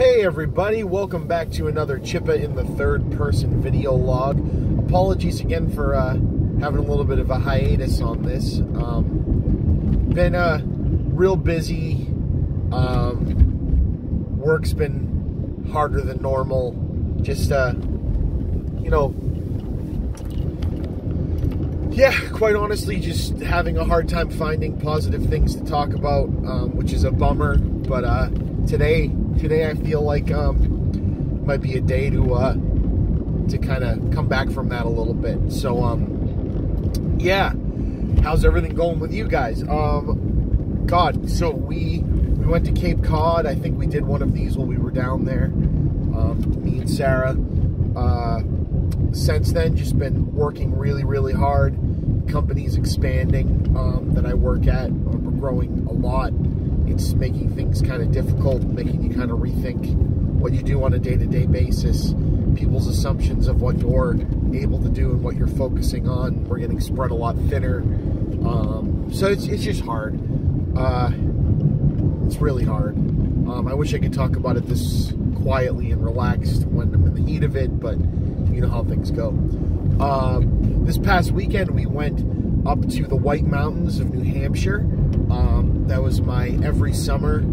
Hey everybody, welcome back to another Chippa in the third person video log. Apologies again for having a little bit of a hiatus on this. Been real busy. Work's been harder than normal. Just yeah, quite honestly, just having a hard time finding positive things to talk about, which is a bummer. But today I feel like might be a day to kind of come back from that a little bit. So yeah, how's everything going with you guys? God, so we went to Cape Cod. I think we did one of these while we were down there. Me and Sarah. Since then, just been working really hard. Company's expanding that I work at. We're growing a lot. It's making things kind of difficult, making you kind of rethink what you do on a day-to-day basis, people's assumptions of what you're able to do and what you're focusing on. We're getting spread a lot thinner. So it's just hard. It's really hard. I wish I could talk about it this quietly and relaxed when I'm in the heat of it, but you know how things go. This past weekend, we went up to the White Mountains of New Hampshire. That was my every summer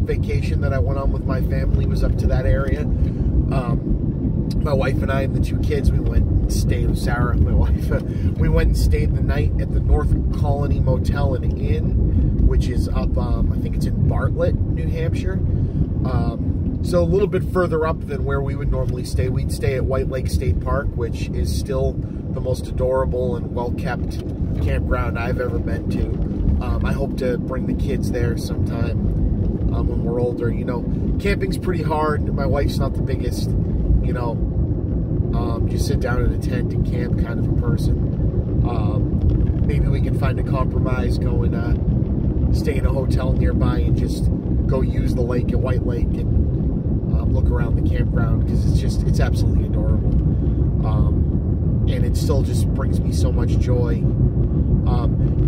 vacation that I went on with my family, was up to that area. My wife and I and the two kids, we went and stayed with Sarah, my wife. We went and stayed the night at the North Colony Motel and Inn, which is up, I think it's in Bartlett, New Hampshire. So a little bit further up than where we would normally stay. We'd stay at White Lake State Park, which is still the most adorable and well-kept campground I've ever been to. I hope to bring the kids there sometime when we're older. You know, camping's pretty hard. My wife's not the biggest, you know, just sit down in a tent and camp kind of a person. Maybe we can find a compromise, go and stay in a hotel nearby and just go use the lake at White Lake and look around the campground, because it's absolutely adorable. And it still just brings me so much joy.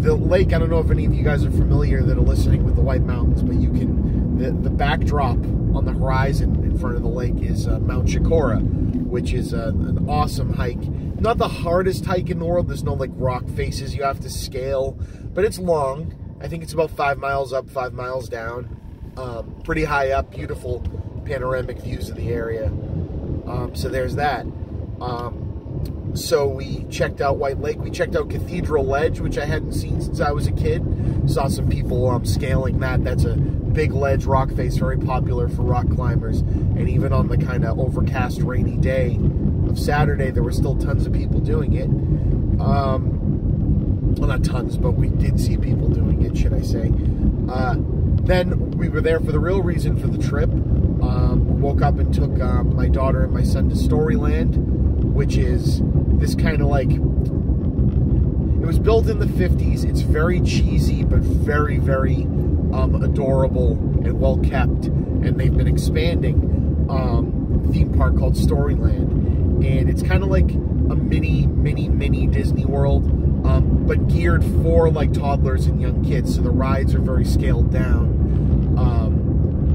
The lake, I don't know if any of you guys are familiar that are listening with the White Mountains, but you can, the backdrop on the horizon in front of the lake is Mount Chikora, which is an awesome hike. Not the hardest hike in the world. There's no like rock faces you have to scale, but it's long. I think it's about 5 miles up, 5 miles down. Pretty high up, beautiful panoramic views of the area. So there's that. So we checked out White Lake. We checked out Cathedral Ledge, which I hadn't seen since I was a kid. Saw some people scaling that. That's a big ledge, rock face, very popular for rock climbers. And even on the kind of overcast, rainy day of Saturday, there were still tons of people doing it. Well, not tons, but we did see people doing it, should I say. Then we were there for the real reason for the trip. Woke up and took my daughter and my son to Storyland, which is this kind of like, it was built in the 50s. It's very cheesy, but very adorable and well kept. And they've been expanding a theme park called Storyland. And it's kind of like a mini Disney World, but geared for like toddlers and young kids. So the rides are very scaled down.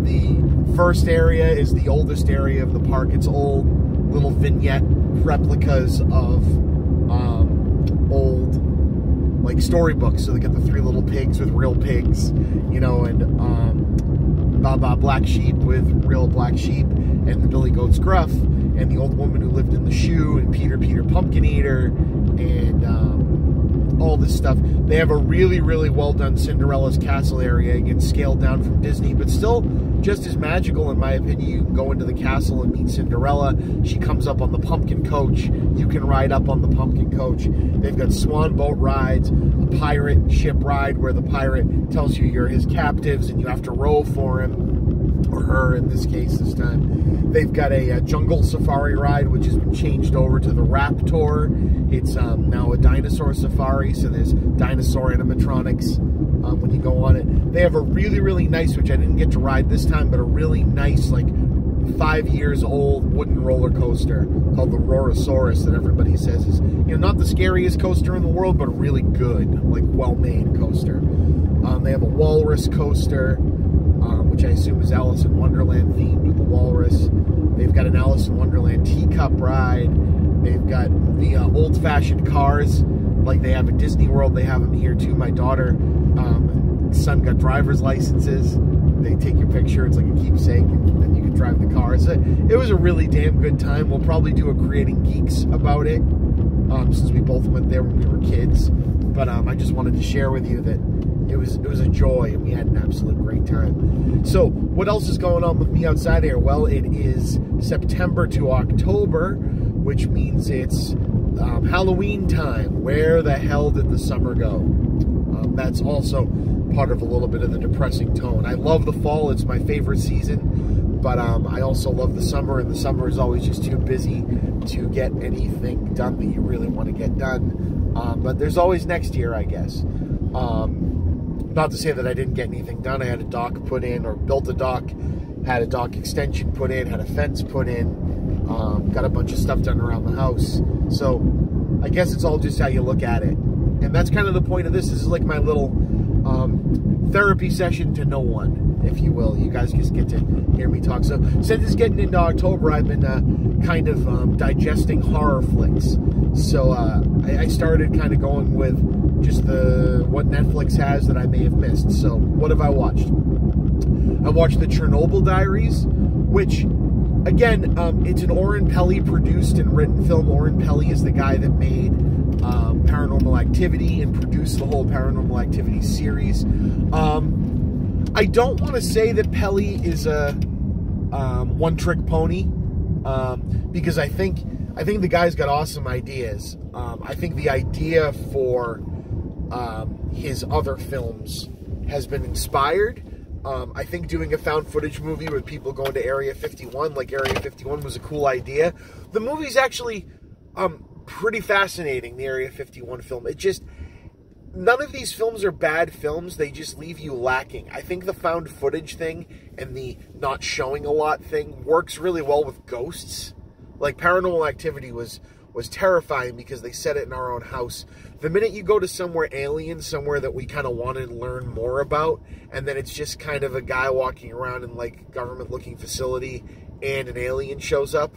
The first area is the oldest area of the park. It's old, little vignette replicas of old like storybooks. So they got the 3 little pigs with real pigs, you know, and Baba Black Sheep with real black sheep, and the Billy Goat's Gruff, and the old woman who lived in the shoe, and Peter Pumpkin Eater, and all this stuff. They have a really well done Cinderella's castle area, again scaled down from Disney, but still just as magical in my opinion. You can go into the castle and meet Cinderella. She comes up on the pumpkin coach. You can ride up on the pumpkin coach. They've got swan boat rides, a pirate ship ride where the pirate tells you you're his captives and you have to row for him, or her in this case this time. They've got a jungle safari ride, which has been changed over to the Raptor. It's now a dinosaur safari, so there's dinosaur animatronics when you go on it. They have a really nice, which I didn't get to ride this time, but a really nice, like 5 years old wooden roller coaster called the Rorosaurus that everybody says is, you know, not the scariest coaster in the world, but a really good, like well-made coaster. They have a walrus coaster, which I assume is Alice in Wonderland themed with the walrus. They've got an Alice in Wonderland teacup ride. They've got the old-fashioned cars like they have at Disney World. They have them here too. My daughter, son got driver's licenses. They take your picture. It's like a keepsake, and then you can drive the cars. It was a really damn good time. We'll probably do a Creating Geeks about it, since we both went there when we were kids. But I just wanted to share with you that it was a joy, and we had an absolute great time. So what else is going on with me outside here? Well, it is September to October, which means it's Halloween time. Where the hell did the summer go? That's also part of a little bit of the depressing tone. I love the fall. It's my favorite season. But I also love the summer, and the summer is always just too busy to get anything done that you really want to get done. But there's always next year, I guess. Not to say that I didn't get anything done. I had a dock put in, or built a dock, had a dock extension put in, had a fence put in, got a bunch of stuff done around the house. So I guess it's all just how you look at it. And that's kind of the point of this. This is like my little therapy session to no one, if you will. You guys just get to hear me talk. So since it's getting into October, I've been kind of digesting horror flicks. So I started kind of going with just what Netflix has that I may have missed. So what have I watched? I watched the Chernobyl Diaries, which, again, it's an Oren Peli produced and written film. Oren Peli is the guy that made Paranormal Activity and produced the whole Paranormal Activity series. I don't want to say that Peli is a one-trick pony, because I think the guy's got awesome ideas. I think the idea for his other films has been inspired. I think doing a found footage movie with people going to Area 51, like Area 51, was a cool idea. The movie's actually pretty fascinating, the Area 51 film. It just, none of these films are bad films. They just leave you lacking. I think the found footage thing and the not showing a lot thing works really well with ghosts. Like Paranormal Activity was terrifying because they set it in our own house. The minute you go to somewhere alien, somewhere that we kind of want to learn more about, and then it's just kind of a guy walking around in like government-looking facility and an alien shows up,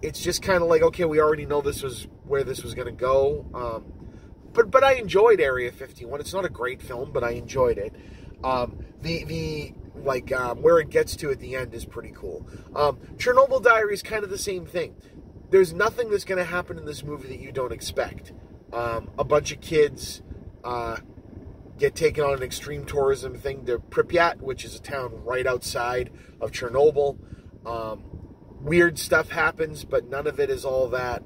it's just kind of like, okay, we already know this was where this was going to go. But I enjoyed Area 51. It's not a great film, but I enjoyed it. Where it gets to at the end is pretty cool. Chernobyl Diaries is kind of the same thing. There's nothing that's going to happen in this movie that you don't expect. A bunch of kids get taken on an extreme tourism thing to Pripyat, which is a town right outside of Chernobyl. Weird stuff happens, but none of it is all that,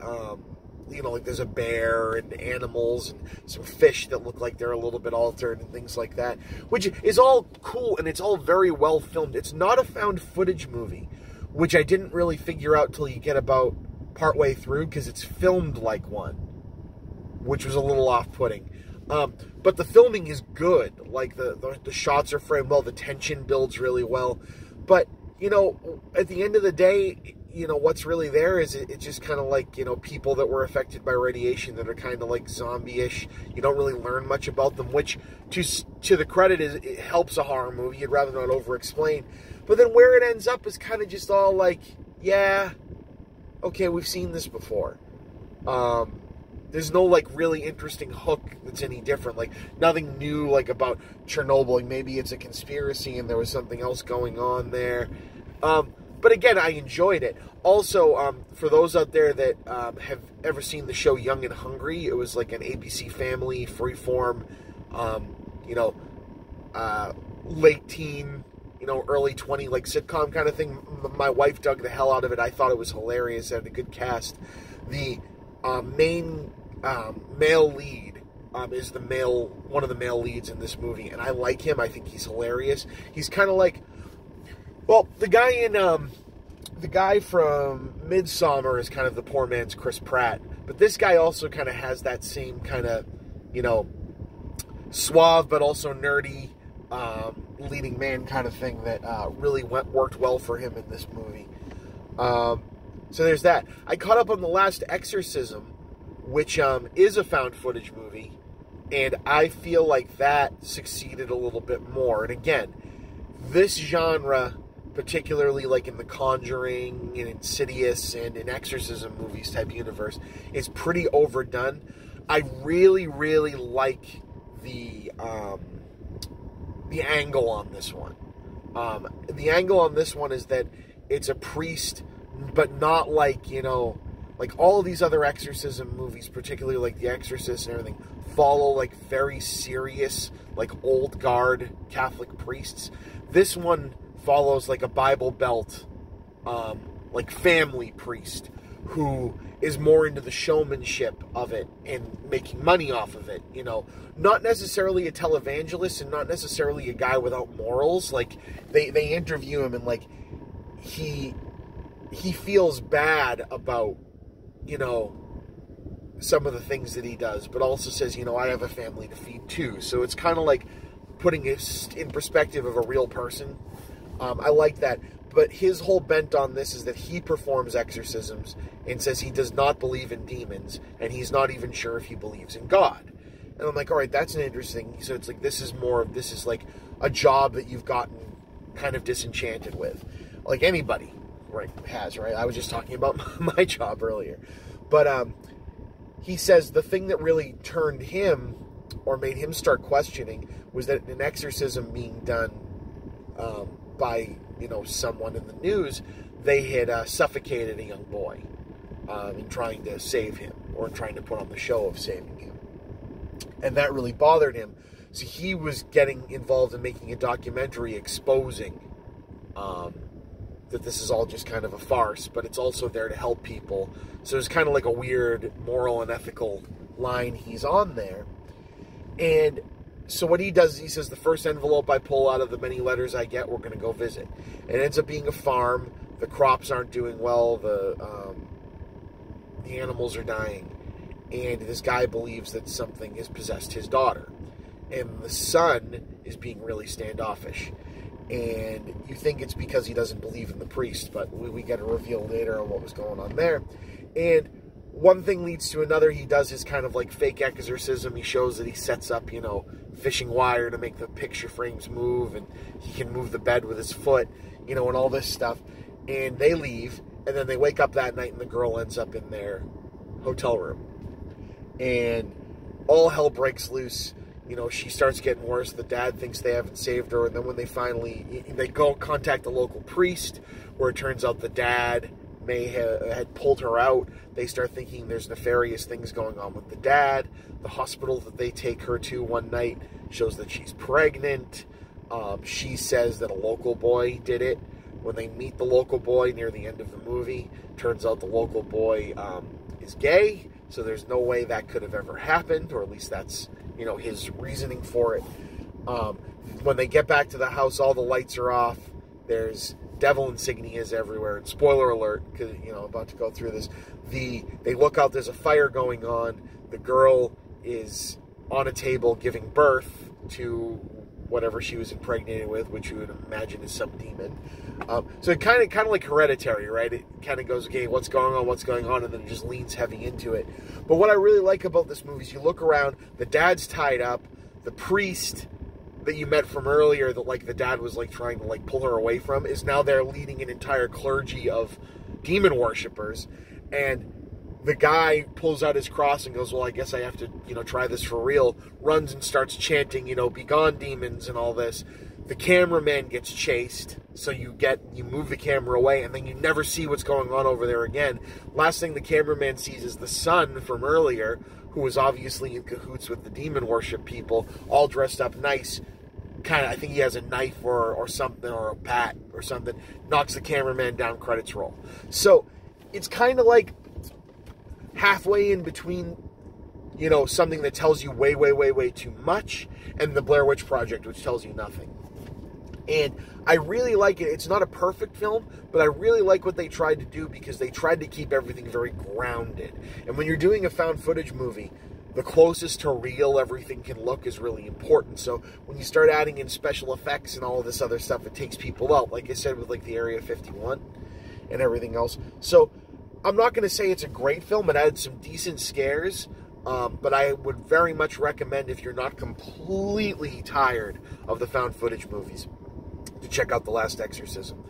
like there's a bear and animals and some fish that look like they're a little bit altered and things like that, which is all cool, and it's all very well filmed. It's not a found footage movie, which I didn't really figure out till you get about partway through, because it's filmed like one, which was a little off-putting. But the filming is good. Like, the shots are framed well, the tension builds really well. But, at the end of the day, what's really there is it's just kind of like, people that were affected by radiation that are kind of like zombie-ish. You don't really learn much about them, which, to the credit, it helps a horror movie. You'd rather not over-explain. But then where it ends up is kind of just all like, yeah, okay, we've seen this before. There's no, like, really interesting hook that's any different. Like, nothing new, like, about Chernobyl. Like, maybe it's a conspiracy and there was something else going on there. But again, I enjoyed it. Also, for those out there that have ever seen the show Young and Hungry, it was like an ABC Family, freeform, late teen, early 20, like sitcom kind of thing. My wife dug the hell out of it. I thought it was hilarious. It had a good cast. The main male lead is one of the male leads in this movie, and I like him. I think he's hilarious. He's kind of like, well, the guy from Midsommar is kind of the poor man's Chris Pratt, but this guy also kind of has that same kind of, suave but also nerdy leading man kind of thing that really worked well for him in this movie. So there's that. I caught up on The Last Exorcism, which is a found footage movie, and I feel like that succeeded a little bit more. And again, this genre, particularly like in the Conjuring and Insidious and in Exorcism movies type universe, is pretty overdone. I really, really like the angle on this one. The angle on this one is that it's a priest, but not like, you know, like all of these other exorcism movies, particularly like The Exorcist and everything, follow like very serious, like old guard Catholic priests. This one follows like a Bible Belt, like family priest who is more into the showmanship of it and making money off of it, you know. Not necessarily a televangelist and not necessarily a guy without morals. Like, they interview him and, like, he feels bad about, you know, some of the things that he does, but also says, you know, I have a family to feed too. So it's kind of like putting it in perspective of a real person. I like that. But his whole bent on this is that he performs exorcisms and says he does not believe in demons, and he's not even sure if he believes in God. And I'm like, all right, that's an interesting... So it's like, this is like a job that you've gotten kind of disenchanted with. Like anybody, right, has, right? I was just talking about my job earlier. But he says the thing that really turned him, or made him start questioning, was that an exorcism being done by, you know, someone in the news, they had suffocated a young boy in trying to save him, or in trying to put on the show of saving him. And that really bothered him. So he was getting involved in making a documentary exposing that this is all just kind of a farce, but it's also there to help people. So it's kind of like a weird moral and ethical line he's on there. And so what he does is he says, the first envelope I pull out of the many letters I get, we're going to go visit. It ends up being a farm. The crops aren't doing well. The animals are dying. And this guy believes that something has possessed his daughter. And the son is being really standoffish. And you think it's because he doesn't believe in the priest, but we get a reveal later on what was going on there. And one thing leads to another. He does his kind of like fake exorcism. He shows that he sets up, you know, fishing wire to make the picture frames move, and he can move the bed with his foot, you know, and all this stuff. And they leave, and then they wake up that night, and the girl ends up in their hotel room. And all hell breaks loose. You know, she starts getting worse. The dad thinks they haven't saved her, and then when they go contact the local priest, where it turns out the dad may had pulled her out. They start thinking there's nefarious things going on with the dad. The hospital that they take her to one night shows that she's pregnant. She says that a local boy did it. When they meet the local boy near the end of the movie, turns out the local boy is gay, so there's no way that could have ever happened, or at least that's, you know, his reasoning for it. When they get back to the house, all the lights are off. There's devil insignias everywhere. And spoiler alert, because, you know, about to go through this. They look out, there's a fire going on. The girl is on a table giving birth to whatever she was impregnated with, which you would imagine is some demon. So it kind of like Hereditary, right? It kind of goes, okay, what's going on, and then it just leans heavy into it. But what I really like about this movie is you look around, the dad's tied up, the priest that you met from earlier, that like the dad was like trying to like pull her away from, is now there leading an entire clergy of demon worshippers. And the guy pulls out his cross and goes, well, I guess I have to, you know, try this for real. Runs and starts chanting, you know, begone demons and all this. The cameraman gets chased, so you move the camera away, and then you never see what's going on over there again. Last thing the cameraman sees is the son from earlier, who was obviously in cahoots with the demon worship people, all dressed up nice. Kind of, I think he has a knife or something, or a bat or something. Knocks the cameraman down, credits roll. So it's kind of like halfway in between, you know, something that tells you way, way, way, way too much, and the Blair Witch Project, which tells you nothing. And I really like it. It's not a perfect film, but I really like what they tried to do, because they tried to keep everything very grounded. And when you're doing a found footage movie, the closest to real everything can look is really important. So when you start adding in special effects and all of this other stuff, it takes people out. Like I said, with like the Area 51 and everything else. So I'm not going to say it's a great film. It had some decent scares. But I would very much recommend, if you're not completely tired of the found footage movies, to check out The Last Exorcism.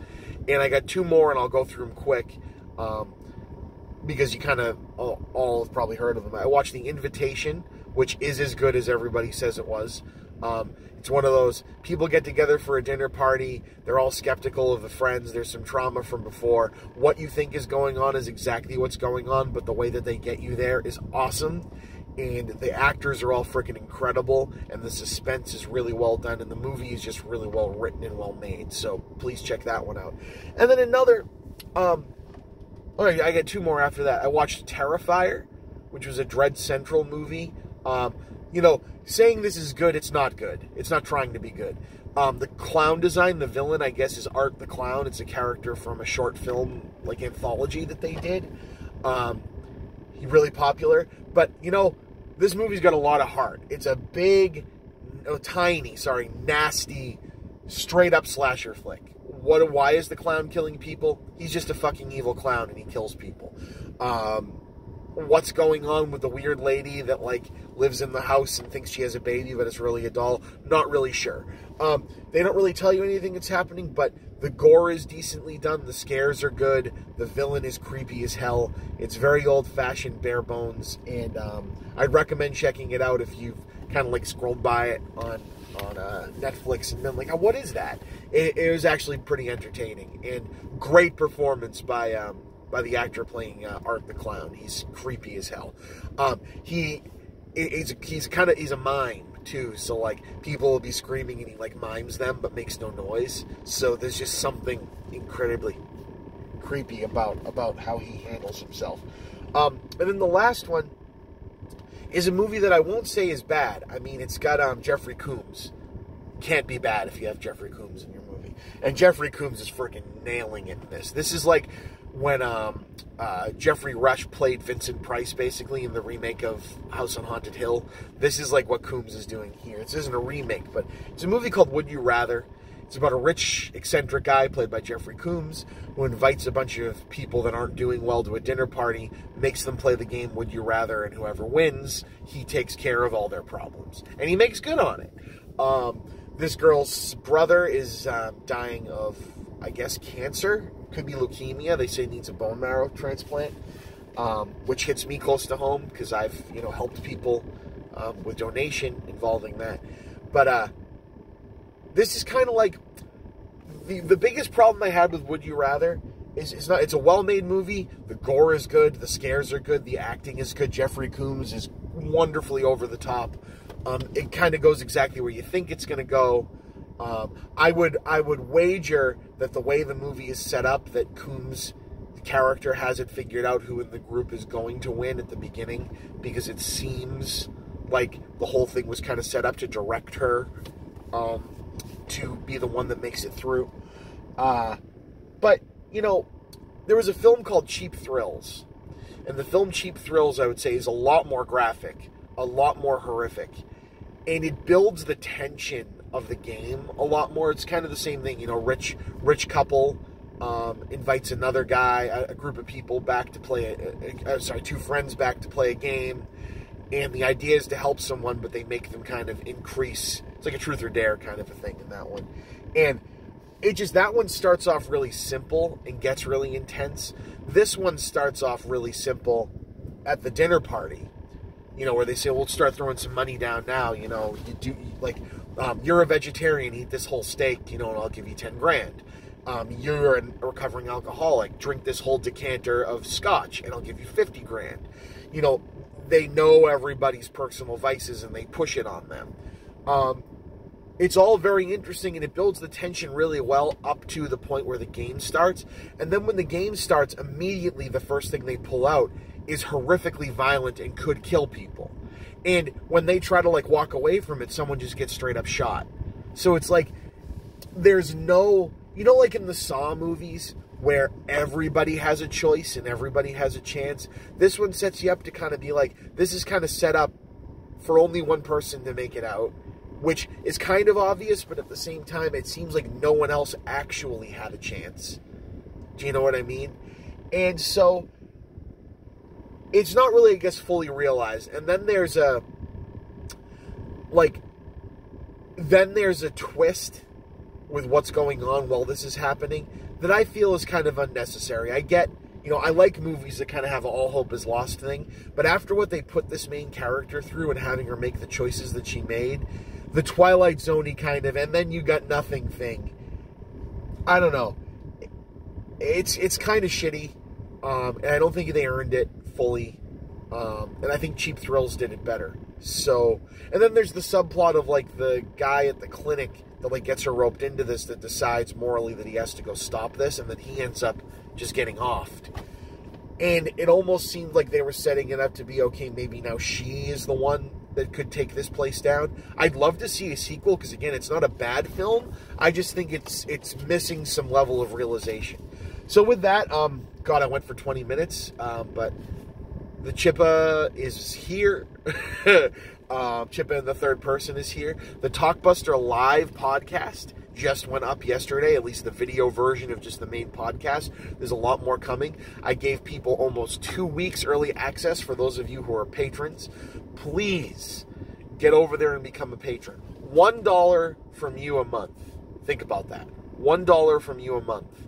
And I got 2 more, and I'll go through them quick, because you kind of all have probably heard of them. I watched The Invitation, which is as good as everybody says it was. It's one of those, people get together for a dinner party, they're all skeptical of the friends, there's some trauma from before. What you think is going on is exactly what's going on, but the way that they get you there is awesome. And the actors are all freaking incredible, and the suspense is really well done, and the movie is just really well written and well made. So please check that one out. And then another, I got 2 more after that. I watched Terrifier, which was a Dread Central movie. Saying this is good, it's not good. It's not trying to be good. The clown design, the villain, I guess, is Art the Clown. It's a character from a short film, like, anthology that they did. He's really popular. But, this movie's got a lot of heart. It's a nasty, straight-up slasher flick. Why is the clown killing people? He's just a fucking evil clown, and he kills people. What's going on with the weird lady that, lives in the house and thinks she has a baby, but it's really a doll? Not really sure. They don't really tell you anything that's happening, but the gore is decently done. The scares are good. The villain is creepy as hell. It's very old-fashioned, bare bones, and I'd recommend checking it out if you've kind of, scrolled by it on Netflix and been like, oh, what is that? It was actually pretty entertaining, and great performance by the actor playing Art the Clown. He's creepy as hell. He's a mime too, so people will be screaming and he mimes them but makes no noise. So there's just something incredibly creepy about how he handles himself. And then the last one is a movie that I won't say is bad. I mean, it's got Jeffrey Combs. Can't be bad if you have Jeffrey Combs in your movie. And Jeffrey Combs is freaking nailing it in this. This is like when Jeffrey Rush played Vincent Price, basically, in the remake of House on Haunted Hill. This is like what Combs is doing here. This isn't a remake, but it's a movie called Would You Rather. It's about a rich, eccentric guy, played by Jeffrey Combs, who invites a bunch of people that aren't doing well to a dinner party, makes them play the game Would You Rather, and whoever wins, he takes care of all their problems. And he makes good on it. This girl's brother is dying of, I guess, cancer. Could be leukemia. They say he needs a bone marrow transplant, which hits me close to home because I've, helped people with donation involving that. But this is kind of like the biggest problem I had with Would You Rather is it's a well-made movie. The gore is good. The scares are good. The acting is good. Jeffrey Combs is wonderfully over the top. It kind of goes exactly where you think it's going to go. I would wager that the way the movie is set up, that Combs' character has it figured out who in the group is going to win at the beginning, because it seems like the whole thing was kind of set up to direct her to be the one that makes it through. But, there was a film called Cheap Thrills. And the film Cheap Thrills, I would say, is a lot more graphic, a lot more horrific. And it builds the tension of the game a lot more. It's kind of the same thing, rich couple invites another guy, a group of people back to play, two friends back to play a game. And the idea is to help someone, but they make them kind of increase. It's like a truth or dare kind of a thing in that one. And that one starts off really simple and gets really intense. This one starts off really simple at the dinner party, where they say, well, let's start throwing some money down now. You're a vegetarian, eat this whole steak, and I'll give you 10 grand. You're a recovering alcoholic, drink this whole decanter of scotch, and I'll give you 50 grand. They know everybody's personal vices, and they push it on them. It's all very interesting, and it builds the tension really well up to the point where the game starts. And then when the game starts, immediately the first thing they pull out is horrifically violent and could kill people. And when they try to, walk away from it, someone just gets straight up shot. So it's like, there's no, like in the Saw movies, where everybody has a choice and everybody has a chance. This one sets you up to kind of be like, this is kind of set up for only one person to make it out, which is kind of obvious, but at the same time, it seems like no one else actually had a chance. Do you know what I mean? And so it's not really, I guess, fully realized. And then there's a twist with what's going on while this is happening that I feel is kind of unnecessary. I get, I like movies that kind of have an all hope is lost thing, but after what they put this main character through and having her make the choices that she made, the Twilight Zone-y kind of, and then you got nothing thing. I don't know. It's kind of shitty, and I don't think they earned it fully. And I think Cheap Thrills did it better. So, and then there's the subplot of, like, the guy at the clinic that, like, gets her roped into this that decides morally that he has to go stop this, and then he ends up just getting offed. And it almost seemed like they were setting it up to be, okay, maybe now she is the one that could take this place down. I'd love to see a sequel, because, again, it's not a bad film. I just think it's missing some level of realization. So with that, God, I went for 20 minutes, but the Chippa is here. Chippa in the third person is here. The Talkbuster Live podcast just went up yesterday, at least the video version of just the main podcast. There's a lot more coming. I gave people almost 2 weeks early access for those of you who are patrons. Please get over there and become a patron. $1 from you a month. Think about that. $1 from you a month.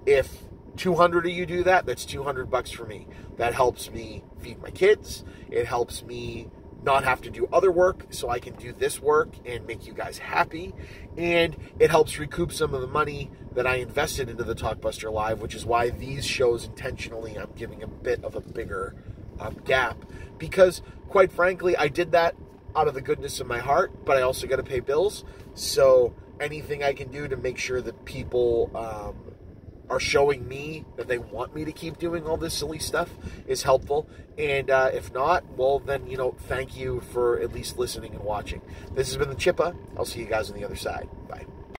If 200 of you do that, that's $200 for me. That helps me feed my kids. It helps me not have to do other work, so I can do this work and make you guys happy. And it helps recoup some of the money that I invested into the Talkbuster Live, which is why these shows intentionally I'm giving a bit of a bigger gap. Because, quite frankly, I did that out of the goodness of my heart, but I also got to pay bills. So anything I can do to make sure that people are showing me that they want me to keep doing all this silly stuff is helpful. And if not, well, then, thank you for at least listening and watching. This has been the Chippa. I'll see you guys on the other side. Bye.